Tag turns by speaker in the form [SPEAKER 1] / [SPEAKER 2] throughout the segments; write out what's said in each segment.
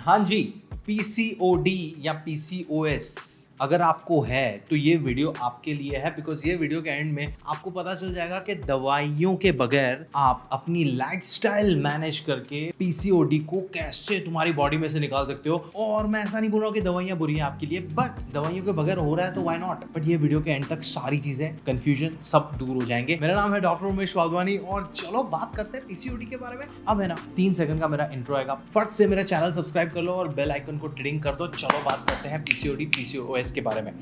[SPEAKER 1] हाँ जी, पीसीओडी या पीसीओएस अगर आपको है तो ये वीडियो आपके लिए है, बिकॉज ये वीडियो के एंड में आपको पता चल जाएगा कि दवाइयों के बगैर आप अपनी लाइफस्टाइल मैनेज करके पीसीओडी को कैसे तुम्हारी बॉडी में से निकाल सकते हो। और मैं ऐसा नहीं बोल रहा हूँ कि दवाइयाँ बुरी हैं आपके लिए, बट दवाइयों के बगैर हो रहा है तो व्हाई नॉट। बट ये वीडियो के एंड तक सारी चीजें, कंफ्यूजन सब दूर हो जाएंगे। मेरा नाम है डॉक्टर उमेश वाधवानी और चलो बात करते हैं पीसीओडी के बारे में। अब है ना 3 सेकंड का मेरा इंट्रो आएगा, फट से मेरा चैनल सब्सक्राइब कर लो और बेल आइकन को ट्रिंग कर दो। चलो बात करते हैं पीसीओडी पीसीओएस के बारे में।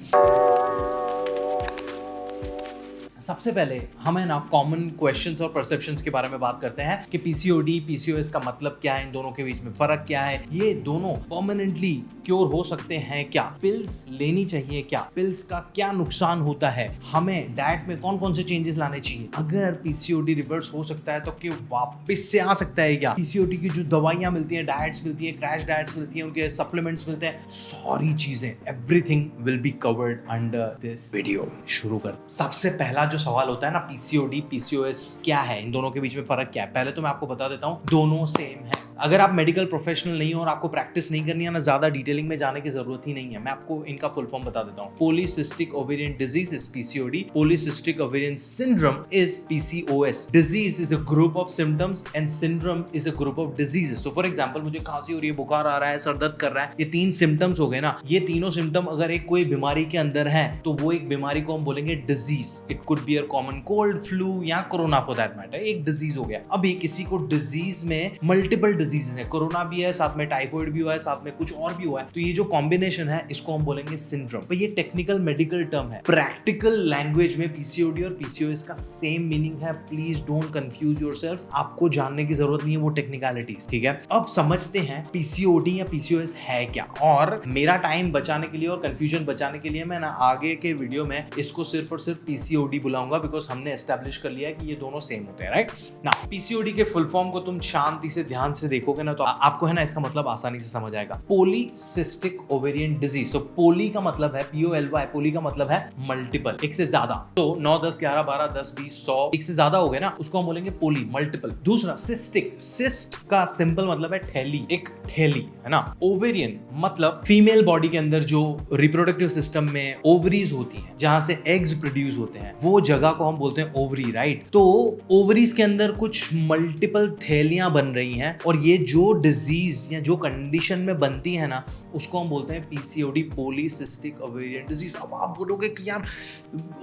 [SPEAKER 1] सबसे पहले हम है ना कॉमन क्वेश्चंस और परसेप्शंस के बारे में बात करते हैं कि पीसीओडी पीसीओएस का मतलब क्या है, इन दोनों के बीच में फर्क क्या है, ये दोनों परमानेंटली क्योर हो सकते हैं क्या, पिल्स लेनी चाहिए क्या, पिल्स का क्या नुकसान होता है, हमें डाइट में कौन कौन से चेंजेस लाने चाहिए, अगर पीसीओडी रिवर्स हो सकता है तो क्यों वापस से आ सकता है क्या, पीसीओडी की जो दवाइयां मिलती हैं, डाइट्स मिलती है, क्रैश डाइट्स मिलती है, उनके सप्लीमेंट्स मिलते हैं, सारी चीजें, everything will be covered under this video. शुरू कर। सबसे पहला जो सवाल होता है ना, पीसीओडी पीसीओएस क्या है, इन दोनों के बीच में फर्क क्या है। पहले तो मैं आपको बता देता हूं, दोनों सेम है। अगर आप मेडिकल प्रोफेशनल नहीं हो और आपको प्रैक्टिस नहीं करनी है ना, ज्यादा डिटेलिंग में जाने की जरूरत ही नहीं है। मैं आपको इनका फुल फॉर्म बता देता हूं। Polycystic ovarian disease is PCOD, polycystic ovarian syndrome is PCOS. Disease is a group of symptoms and syndrome is a group of diseases. So for example, मुझे खांसी हो रही है, बुखार आ रहा है, सर दर्द कर रहा है, ये 3 सिम्टम्स हो गए ना। ये तीनों सिम्टम अगर एक कोई बीमारी के अंदर है तो वो एक बीमारी को हम बोलेंगे disease. It could be a common cold, flu या कोरोना फॉर दैट मैटर, एक डिजीज हो गया। अभी किसी को डिजीज में मल्टीपल डिजीज है, कोरोना भी है, साथ में टाइफॉइड भी हुआ है, साथ में कुछ और भी हुआ है, तो ये जो कॉम्बिनेशन है इसको हम बोलेंगे सिंड्रोम। तो ये टेक्निकल मेडिकल टर्म है। प्रैक्टिकल लैंग्वेज में पीसीओडी और पीसीओएस का सेम मीनिंग है। प्लीज डोंट कंफ्यूज योरसेल्फ, आपको जानने की जरूरत नहीं है वो टेक्निकलिटीज, ठीक है। अब समझते हैं पीसीओडी या पीसीओएस है क्या। और मेरा टाइम बचाने के लिए और कंफ्यूजन बचाने के लिए मैं ना आगे के वीडियो में इसको सिर्फ और सिर्फ पीसीओडी बुलाऊंगा, बिकॉज हमने एस्टैब्लिश कर लिया है कि ये दोनों सेम होते हैं, राइट ना। पीसीओडी के फुल फॉर्म को तुम शांति से ध्यान से देखोगे ना तो आपको है ना इसका मतलब आसानी से समझ आएगा। Polycystic ovarian disease. तो पोली का मतलब है POLY, पोली का मतलब है मल्टीपल, एक से ज्यादा। तो 9 10 11 12 10 20 100 एक से ज्यादा हो गए ना, उसको हम बोलेंगे पोली, मल्टीपल। दूसरा सिस्टिक, सिस्ट का सिंपल मतलब है थैली, एक थैली है ना। ओवेरियन मतलब फीमेल बॉडी के अंदर जो रिप्रोडक्टिव सिस्टम में ओवरीज होती हैं, जहां से एग्स प्रोड्यूस होते हैं, वो जगह को हम बोलते हैं ओवरी, राइट। तो ओवरीज के अंदर कुछ मल्टीपल थैलियां बन रही हैं और ये जो डिजीज या जो कंडीशन में बनती है ना, उसको हम बोलते हैं पीसीओडी, पॉलीसिस्टिक ओवेरियन डिजीज। अब आप बोलोगे कि यार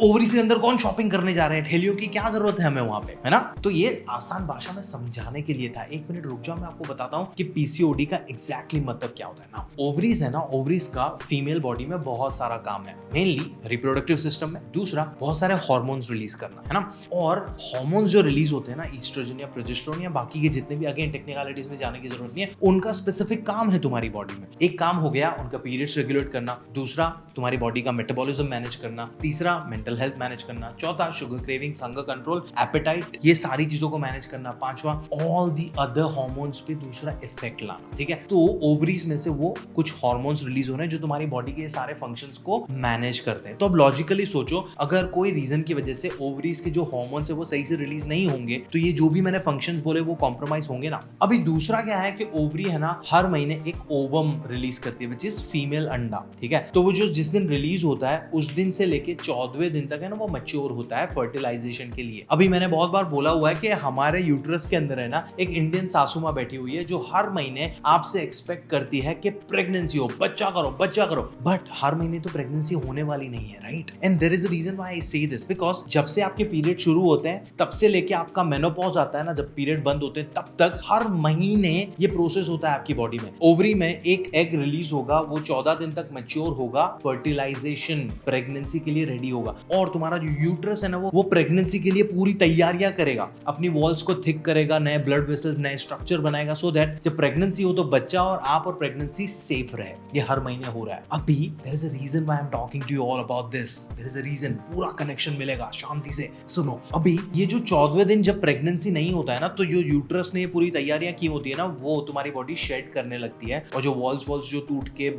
[SPEAKER 1] ओवरीज के अंदर कौन शॉपिंग करने जा रहे हैं, थैलियों की क्या जरूरत है हमें वहां पे, है ना। तो ये आसान भाषा में समझाने के लिए था। 1 मिनट रुक जाओ, मैं आपको बताता हूं कि पीसीओडी का एग्जैक्टली मतलब क्या होता है ना। ओवरीज है ना, ओवरीज का फीमेल बॉडी में बहुत सारा काम है, मेनली रिप्रोडक्टिव सिस्टम में। दूसरा, बहुत सारे हार्मोन्स रिलीज करना, है ना। और हार्मोन्स जो रिलीज होते हैं ना, ईस्ट्रोजन या प्रोजेस्टेरोन या बाकी के जितने भी, अगेन टेक्निकलिटीज में जाने की जरूरत नहीं है, उनका स्पेसिफिक काम है तुम्हारी बॉडी में। एक काम हो गया उनका पीरियड्स रेगुलेट करना, दूसरा तुम्हारी बॉडी का मेटाबॉलिज्म मैनेज करना, तीसरा मेंटल हेल्थ मैनेज करना, चौथा sugar cravings, hunger control, appetite, ये सारी चीजों को मैनेज करना, पांचवा ऑल दी अदर हार्मोन्स पे दूसरा इफेक्ट लाना, ठीक है। तो ओवरीज में से वो कुछ हार्मोन्स रिलीज हो रहे हैं जो तुम्हारी बॉडी के सारे फंक्शंस को मैनेज करते हैं। तो अब लॉजिकली सोचो, अगर कोई रीजन की वजह से ओवरीज के जो हार्मोन्स है वो सही से रिलीज नहीं होंगे तो ये जो भी मैंने फंक्शंस बोले वो कॉम्प्रोमाइज होंगे ना। अभी दूसरा क्या है कि ओवरी है ना, हर महीने एक ओवम रिलीज करती है, विच इज फीमेल अंडा, ठीक है। तो वो जो जिस दिन रिलीज होता है उस दिन से लेके 14वें दिन तक है ना, वो मैच्योर होता है फर्टिलाइजेशन के लिए। अभी मैंने बहुत बार बोला हुआ है कि हमारे यूट्रस के अंदर है ना एक इंडियन सासू माँ बैठी हुई है जो हर महीने आपसे एक्सपेक्ट करती है कि प्रेगनेंसी हो, बच्चा करो बच्चा करो, बट हर महीने तो प्रेगनेंसी होने वाली नहीं है, right. And there is a reason why I say this, because जब से आपके पीरियड शुरू होते हैं तब से लेके आपका मेनोपॉज आता है ना, जब पीरियड बंद होते हैं तब तक हर महीने ये प्रोसेस होता है आपकी बॉडी में। ओवरी में एक एग रिलीज होगा, वो 14 दिन तक मैच्योर होगा, फर्टिलाइजेशन, प्रेगनेंसी के लिए रेडी होगा, और तुम्हारा जो यूट्रस है ना वो प्रेगनेंसी के लिए पूरी तैयारियां करेगा, अपनी वॉल्स को थिक करेगा, नए ब्लड वेसल्स, नए स्ट्रक्चर बनाएगा, सो दैट जब प्रेगनेंसी हो तो बच्चा और आप और प्रेगनेंसी सेफ रहे। ये हर महीने हो रहा है। अभी there is a reason why I am talking to you all about this, there is a reason, पूरा कनेक्शन मिलेगा, शांति से सुनो। अभी ये जो 14वें दिन जब प्रेगनेंसी नहीं होता है ना, तो जो यूट्रस ने पूरी तैयारियां की होती है ना, वो तुम्हारी बॉडी शेड करने लगती है, और जो वॉल्स जो टूट के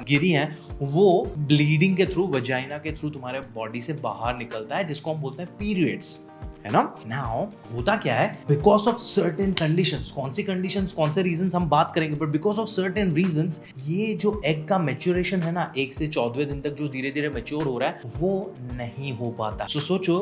[SPEAKER 1] गिरी हैं वो ब्लीडिंग के थ्रू, वजाइना के थ्रू तुम्हारे बॉडी से बाहर निकलता है, जिसको हम बोलते हैं पीरियड्स, है ना। नाउ होता क्या है, बिकॉज ऑफ सर्टेन कंडीशंस, कौन सी कंडीशंस, कौन से रीजंस हम बात करेंगे, but because of certain reasons ये जो एग का मैच्योरेशन है ना, 1 से 14वें दिन तक जो धीरे धीरे मैच्योर हो रहा है वो नहीं हो पाता। सो सोचो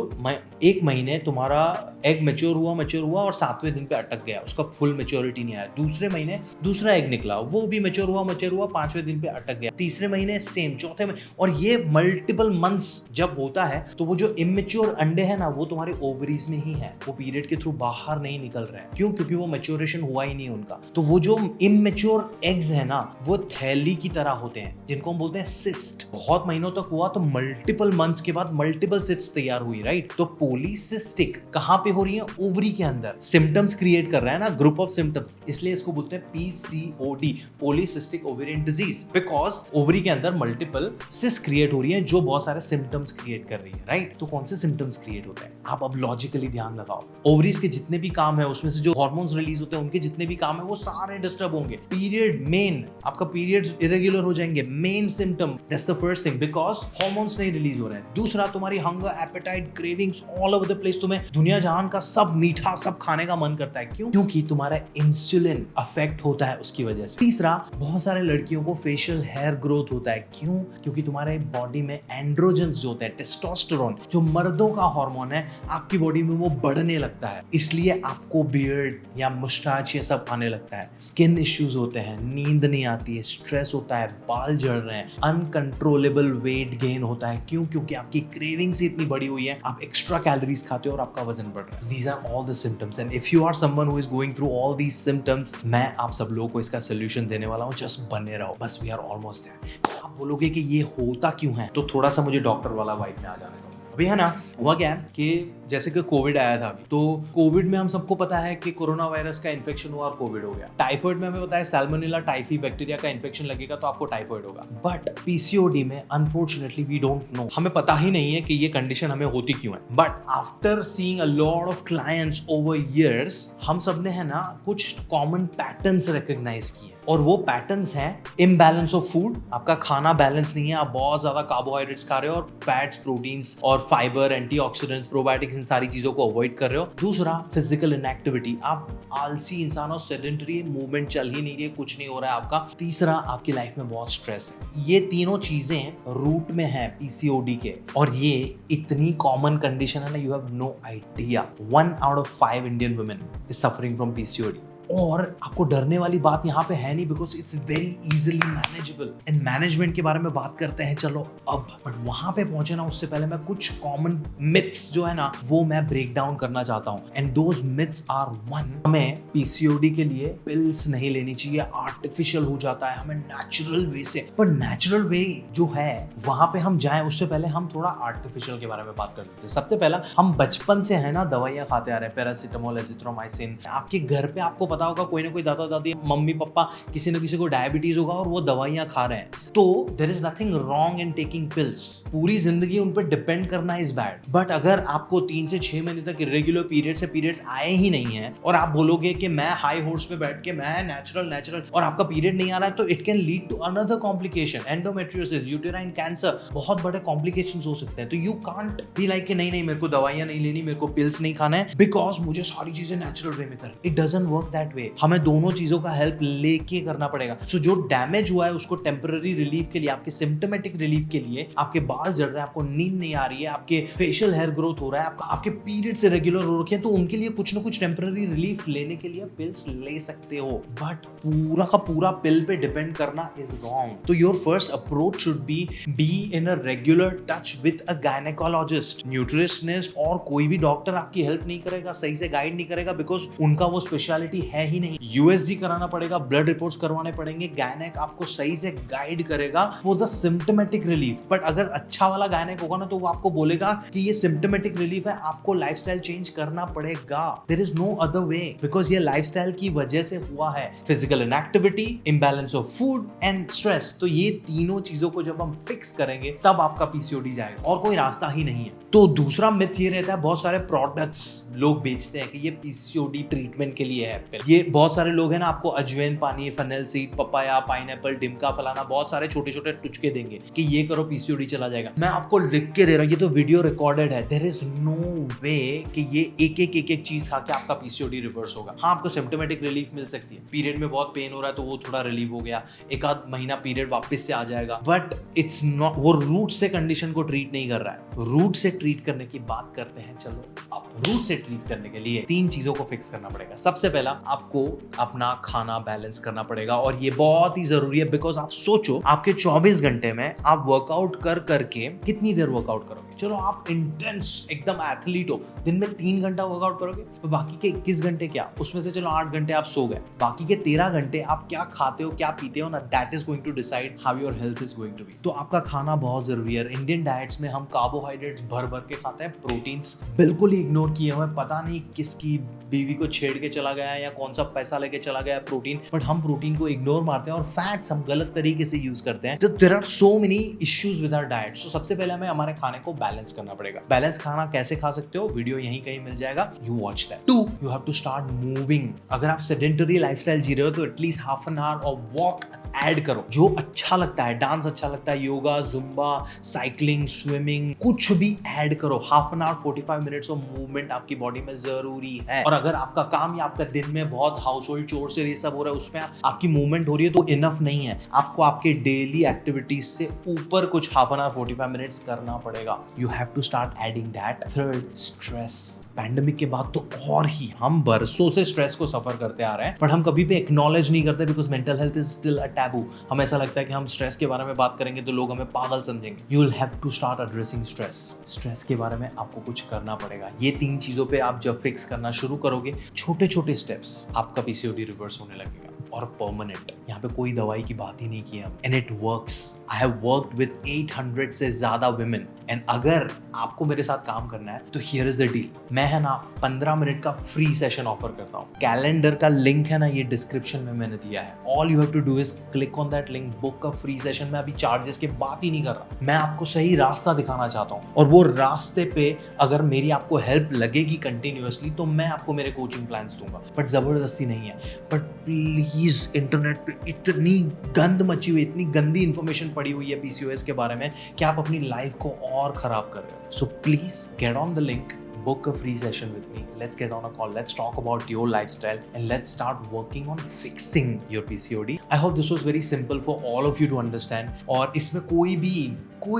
[SPEAKER 1] 1 महीने तुम्हारा एग मैच्योर हुआ और 7वें दिन पे अटक गया, उसका फुल मैच्योरिटी नहीं आया। दूसरे महीने दूसरा एग निकला, वो भी मैच्योर हुआ 5वें दिन पे अटक गया। तीसरे महीने सेम, चौथे में, और ये मल्टीपल मंथ्स जब होता है तो वो जो इमेच्योर अंडे हैं ना वो तुम्हारे ओवरीज में ही है, वो पीरियड के थ्रू बाहर नहीं निकल रहे हैं। क्यों? क्योंकि वो मैच्योरेशन हुआ ही नहीं उनका। तो वो जो इमेच्योर एग्स है ना वो थैली की तरह होते हैं, जिनको हम बोलते हैं सिस्ट। बहुत महीनों तक हुआ तो मल्टीपल मंथ्स के बाद मल्टीपल सिस्ट तैयार हुई, राइट। तो पॉलीसिस्टिक कहां पे हो रही है? ओवरी के अंदर। सिम्टम्स क्रिएट कर रहा है ना, ग्रुप ऑफ सिम्टम्स, इसलिए इसको बोलते हैं PCOD, polycystic ovarian disease, because ovary के अंदर मल्टीपल सिस्ट क्रिएट हो रही है जो बहुत सारे सिम्टम्स क्रिएट कर रही है, राइट। तो कौन से सिम्टम्स क्रिएट होते हैं? आप अब लॉजिकली ध्यान लगाओ, ओवरीज के जितने भी काम है उसमें से जो हार्मोन्स रिलीज होते हैं उनके जितने भी काम है वो सारे डिस्टर्ब होंगे। पीरियड मेन, आपका पीरियड इरेगुलर हो जाएंगे, main symptom, that's the first thing, because hormones नहीं रिलीज हो रहे हैं। दूसरा, तुम्हारी hunger, appetite, cravings all over the place, तुम्हें दुनिया जहान का सब मीठा सब खाने का मन करता है। क्यों? क्योंकि तुम्हारा इंसुलिन अफेक्ट होता है उसकी वजह से। तीसरा, बहुत सारे लड़कियों को फेशियल हेयर ग्रोथ होता है। क्यों? क्योंकि तुम्हारे बॉडी में एंड्रोजन्स जो होते हैं, टेस्टोस्टेरोन जो मर्दों का हार्मोन है, आपकी बॉडी में वो बढ़ने लगता है, इसलिए आपको बियर्ड या मुस्टाच ये सब आने लगता है। स्किन इश्यूज होते हैं, नींद नहीं आती है, स्ट्रेस होता है, बाल झड़ रहे हैं, अनकंट्रोलेबल वेट गेन होता है। क्यों? क्योंकि आपकी क्रेविंग्स इतनी बड़ी हुई है, आप एक्स्ट्रा कैलोरीज खाते हो और आपका वजन बढ़ रहा है। These are all the symptoms and if you are someone who is going through all these symptoms, मैं आप सब लोगों को इसका सोल्यूशन देने वाला हूँ। जस्ट बने रहो, बस वी आर ऑलमोस्ट देयर। आप बोलोगे कि ये होता क्यों है, तो थोड़ा सा मुझे डॉक्टर वाला वाइब में आ जाने दो। अभी है ना, हुआ क्या है कि जैसे कि कोविड आया था अभी, तो कोविड में हम सबको पता है कि कोरोना वायरस का इन्फेक्शन हुआ और कोविड हो गया। टाइफाइड में हमें पता है सैल्मोनेला टाइफी बैक्टीरिया का इन्फेक्शन लगेगा तो आपको टाइफाइड होगा। बट PCOD में अनफॉर्चुनेटली वी डोंट नो, हमें पता ही नहीं है कि ये कंडीशन हमें होती क्यों है। But after seeing a lot of clients over years, हम सब ने है ना कुछ कॉमन पैटर्न्स रिकॉग्नाइज किए, और वो पैटर्न्स हैं इम्बैलेंस ऑफ फूड, आपका खाना बैलेंस नहीं है, आप बहुत ज्यादा कार्बोहाइड्रेट्स खा रहे हो और फैट्स, प्रोटीन्स और फाइबर, एंटीऑक्सीडेंट्स, प्रोबायोटिक्स, इन सारी चीजों को अवॉइड कर रहे हो। दूसरा, फिजिकल इनएक्टिविटी, आप आलसी इंसान हो, सेडेंटरी, मूवमेंट चल ही नहीं रही है, कुछ नहीं हो रहा है आपका। तीसरा, आपकी लाइफ में बहुत स्ट्रेस है। ये तीनों चीजें रूट में है PCOD के, और ये इतनी कॉमन कंडीशन है ना, you have no idea. 1 out of 5 Indian women is suffering from PCOD। और आपको डरने वाली बात यहाँ पे है नहीं, because it's very easily manageable. And management के बारे में बात करते हैं चलो अब, बट वहां पे पहुंचे ना उससे पहले मैं कुछ कॉमन मिथ्स जो है ना वो मैं ब्रेक डाउन करना चाहता हूँ। एंड दोज मिथ्स आर, 1, हमें PCOD के लिए पिल्स नहीं लेनी चाहिए, आर्टिफिशियल हो जाता है, हमें नेचुरल वे से। पर नेचुरल वे जो है वहां पे हम जाएं उससे पहले हम थोड़ा आर्टिफिशियल के बारे में बात कर लेते हैं। सबसे पहला, हम बचपन से है ना दवाइयां खाते आ रहे हैं, पैरासिटामोल, एजिथ्रोमाइसिन। आपके घर पे आपको पता होगा कोई ना कोई दादा दादी, मम्मी पापा, किसी न किसी को डायबिटीज होगा और वो दवाइयां खा रहे हैं। तो there is nothing wrong in taking pills. पूरी जिंदगी उन पर डिपेंड करना इज बैड। बट अगर आपको 3 से 6 महीने तक इरेगुलर पीरियड्स आए ही नहीं है और आप बोलोगे कि मैं हाई हॉर्स पे बैठ के मैं नेचुरल और आपका पीरियड नहीं आ रहा है, तो it can lead to another complication, endometriosis, uterine cancer, बहुत बड़े कॉम्प्लिकेशंस हो सकते हैं। तो यू कांट बी लाइक कि नहीं मेरे को दवाइयां नहीं लेनी, मेरे को पिल्स नहीं खाना है, बिकॉज मुझे सारी चीजें नेचुरल वे में कर। It doesn't work that way. हमें दोनों चीजों का हेल्प लेके करना पड़ेगा। सो जो डैमेज हुआ है उसको टेम्पररी रिलीफ के लिए, आपके सिम्टोमेटिक रिलीफ के लिए, आपके बाल झड़ रहे हैं, आपको नींद नहीं आ रही है, आपके फेशियल हेयर ग्रोथ हो रहा है, आपके पीरियड्स इरेगुलर हो रखे हैं, तो उनके लिए कुछ ना कुछ टेम्पररी रिलीफ लेने के लिए पिल्स ले सकते हो। बट पूरा का पूरा पिल पे डिपेंड करना इज रॉन्ग। तो your first approach should be in a regular touch with a gynaecologist, nutritionist, और कोई भी डॉक्टर आपकी हेल्प नहीं करेगा, सही से गाइड नहीं करेगा, बिकॉज उनका वो स्पेशलिटी है ही नहीं। USG कराना पड़ेगा, ब्लड रिपोर्ट्स करवाने पड़ेंगे, गायनेक आपको सही से गाइड करेगा for the symptomatic relief. But अगर अच्छा वाला गायनेक होगा ना तो वो आपको बोलेगा कि ये सिम्टोमेटिक रिलीफ है, आपको लाइफस्टाइल चेंज करना पड़ेगा। There is no other way, because ये लाइफस्टाइल की वजह से हुआ है। Physical inactivity, imbalance of food and stress, तो ये तीनों चीजों को जब हम फिक्स करेंगे तब आपका PCOD जाएगा, और कोई रास्ता ही नहीं है। तो दूसरा मिथ ये रहता है, बहुत सारे प्रोडक्ट्स लोग बेचते हैं कि ये PCOD ट्रीटमेंट के लिए है पिल। ये बहुत सारे लोग हैं ना, आपको अजवाइन पानी, फनेल सीड, पपाया, पाइनएप्पल, डिमका, फलाना बहुत सारे छोटे छोटे टुचके देंगे कि ये करो पीसीओडी चला जाएगा। मैं आपको लिख के दे रहा हूँ, ये तो वीडियो रिकॉर्डेड है। देयर इज नो वे कि ये एक चीज खा के आपका पीसीओडी रिवर्स होगा। हाँ, आपको सिम्टोमेटिक रिलीफ मिल सकती है, पीरियड में बहुत पेन हो रहा है तो वो थोड़ा रिलीफ हो गया, एक आध महीना पीरियड वापस से आ जाएगा, बट इट्स नॉट, वो रूट से कंडीशन को ट्रीट नहीं कर रहा है। रूट से ट्रीट करने की बात करते हैं। चलो, अब रूट से ट्रीट करने के लिए 3 चीजों को फिक्स करना पड़ेगा। सबसे पहला, आपको अपना खाना बैलेंस करना पड़ेगा, और ये बहुत ही जरूरी है। बिकॉज आप सोचो, आपके 24 घंटे में आप वर्कआउट कर करके कितनी देर वर्कआउट करोगे? चलो, आप इंटेंस एकदम एथलीट हो, दिन में 3 घंटा वर्कआउट करोगे, तो बाकी के 21 घंटे क्या? उसमें से चलो 8 घंटे आप सो गए, बाकी के 13 घंटे आप क्या खाते हो, क्या पीते हो ना, that is going to decide how your health is going to be. तो आपका खाना बहुत जरूरी है। इंडियन डाइट्स में हम कार्बोहाइड्रेट्स भर भर के खाते हैं, प्रोटीन्स बिल्कुल ही इग्नोर किए हुए। पता नहीं किसकी बीवी को छेड़ के चला गया है या कौन सा पैसा लेके चला गया है प्रोटीन, बट हम प्रोटीन को इग्नोर मारते हैं और फैट्स हम गलत तरीके से यूज करते हैं। तो there are so many issues with our diet. So सबसे पहले हमें हमारे खाने को बैलेंस करना पड़ेगा। बैलेंस खाना कैसे खा सकते हो, वीडियो यहीं कहीं मिल जाएगा, you watch that. 2, you have to start moving. अगर आप सेडेंटरी लाइफस्टाइल जी रहे हो तो at least half an hour of walk add करो। जो अच्छा लगता है, डांस अच्छा लगता है, योगा, जुम्बा, साइकिलिंग, स्विमिंग, कुछ भी ऐड करो। Half an our 45 minutes of movement आपकी बॉडी में जरूरी है। और अगर आपका काम या आपका दिन में बहुत हाउस होल्ड चोर से ये सब हो रहा है, उसमें आपकी मूवमेंट हो रही है तो इनफ नहीं है, आपको आपके डेली एक्टिविटीज से ऊपर कुछ हाफ एन आवर 45 मिनट्स करना पड़ेगा। You have to start adding that. 3rd, stress. Pandemic के बाद तो और ही हम बरसों से स्ट्रेस को सफर करते आ रहे हैं, बट हम कभी भी एक्नॉलेज नहीं करते because mental health is still a taboo. हमें ऐसा लगता है कि हम स्ट्रेस के बारे में बात करेंगे तो लोग हमें पागल समझेंगे। You will have to start addressing stress. Stress के बारे में आपको कुछ करना पड़ेगा। ये 3 चीजों पे आप जब फिक्स करना शुरू करोगे, छोटे छोटे स्टेप्स, आपका पीसीओडी रिवर्स होने लगेगा, और परमानेंट। यहाँ पे कोई दवाई की बात ही नहीं की हम, and it works. I have worked with 800 से ज्यादा वुमेन, एंड अगर आपको मेरे साथ काम करना है तो हियर इज द डील। मैं है ना 15 मिनट का फ्री सेशन ऑफर करता हूँ। कैलेंडर का लिंक है ना, ये डिस्क्रिप्शन में मैंने दिया है। All you have to do is click on that link, book a free session. मैं अभी चार्जेस की बात ही नहीं कर रहा, मैं आपको सही रास्ता दिखाना चाहता हूँ, और वो रास्ते पे अगर मेरी आपको हेल्प लगेगी कंटिन्यूअसली तो मैं आपको मेरे कोचिंग प्लान्स दूंगा, बट जबरदस्ती नहीं है। बट प्लीज, इंटरनेट पे इतनी गंद मची हुई, इतनी गंदी इंफॉर्मेशन पड़ी हुई है पीसीओएस के बारे में कि आप अपनी लाइफ को और खराब कर रहे हो। So please get on the link, book a free session with me. Let's get on a call. Let's talk about your lifestyle and let's start working on fixing your PCOD. I hope this was very simple for all of you to understand. और इसमें कोई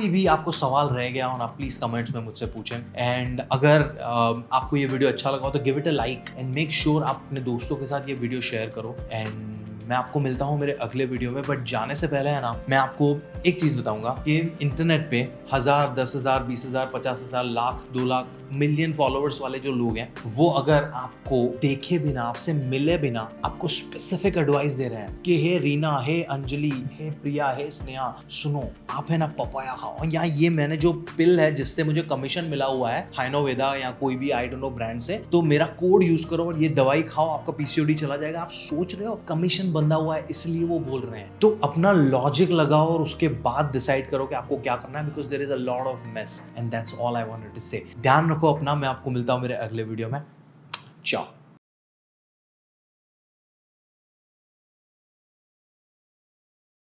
[SPEAKER 1] भी आपको सवाल रह गया हो ना, प्लीज कमेंट्स में मुझसे पूछें। एंड अगर आपको ये वीडियो अच्छा लगा हो तो give it a like and make sure आप अपने दोस्तों के साथ ये वीडियो शेयर करो। एंड मैं आपको मिलता हूँ मेरे अगले वीडियो में, बट जाने से पहले है ना, मैं आपको एक चीज बताऊंगा कि इंटरनेट पे 1000, 10,000, 20,000, 50,000, लाख, 2 लाख, मिलियन फॉलोअर्स वाले जो लोग हैं, वो अगर आपको देखे बिना, आपसे मिले बिना आपको स्पेसिफिक एडवाइस दे रहे हैं कि हे रीना, हे अंजलि, हे प्रिया, हे स्नेहा, सुनो आप है ना पपाया खाओ, या ये मैंने जो पिल है जिससे मुझे कमीशन मिला हुआ है हाइनोवेदा या कोई भी आई डोंट नो ब्रांड से, तो मेरा कोड यूज करो और ये दवाई खाओ, आपका पीसीओडी चला जाएगा। आप सोच रहे हो कमीशन बंधा हुआ है इसलिए वो बोल रहे हैं, तो अपना लॉजिक लगाओ और उसके बाद डिसाइड करो कि आपको क्या करना है, because there is a lot of mess and that's all I wanted to say. ध्यान रखो अपना, मैं आपको मिलता हूं मेरे अगले वीडियो में। चाओ।